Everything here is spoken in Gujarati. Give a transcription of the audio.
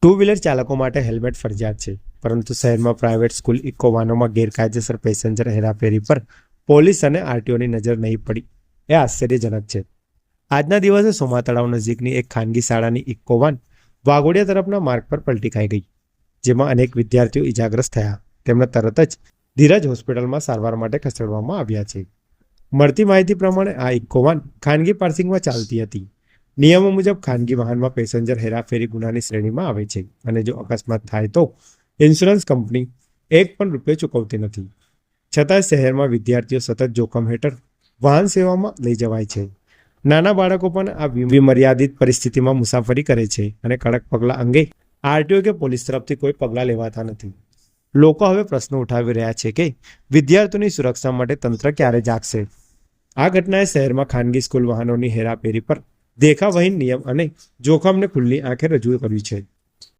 ટુ વ્હીલર ચાલકો માટે હેલ્મેટ ફરજિયાત છે, પરંતુ શહેરમાં પ્રાઇવેટ સ્કૂલ ઇકો વાનોમાં ગેરકાયદેસર પેસેન્જર હેરાફેરી પર પોલીસ અને આરટીઓની નજર નહીં પડી એ આશ્ચર્યજનક છે. આજના દિવસે સોમા તળાવ નજીકની એક ખાનગી શાળાની ઇકો વાન વાઘોડિયા તરફના માર્ગ પર પલટી ખાઈ ગઈ, જેમાં અનેક વિદ્યાર્થીઓ ઇજાગ્રસ્ત થયા. તેમને તરત જ ધીરજ હોસ્પિટલમાં સારવાર માટે ખસેડવામાં આવ્યા છે. મળતી માહિતી પ્રમાણે આ ઇકો વાન ખાનગી પાર્કિંગમાં ચાલતી હતી. નિયમો મુજબ ખાનગી વાહનમાં પેસેન્જર હેરાફેરી ગુનાની શ્રેણીમાં આવે છે અને જો અકસ્માત થાય તો ઇન્સ્યોરન્સ કંપની ₹1 ચૂકવતી નથી. છતાં શહેરમાં વિદ્યાર્થીઓ સતત જોખમ હેઠળ વાહન સેવામાં લઈ જવાય છે. નાના બાળકો પણ આ વિમર્યાદિત પરિસ્થિતિમાં મુસાફરી કરે છે અને કડક પગલાં અંગે આરટીઓ કે પોલીસ તરફથી કોઈ પગલાં લેવાતા નથી. લોકો હવે પ્રશ્નો ઉઠાવી રહ્યા છે કે વિદ્યાર્થીઓની સુરક્ષા માટે તંત્ર ક્યારે જાગશે. આ ઘટનાએ શહેરમાં ખાનગી સ્કૂલ વાહનોની હેરાફેરી પર દેખાવહીન નિયમ અને જોખમને ખુલ્લી આંખે રજૂ કર્યું છે.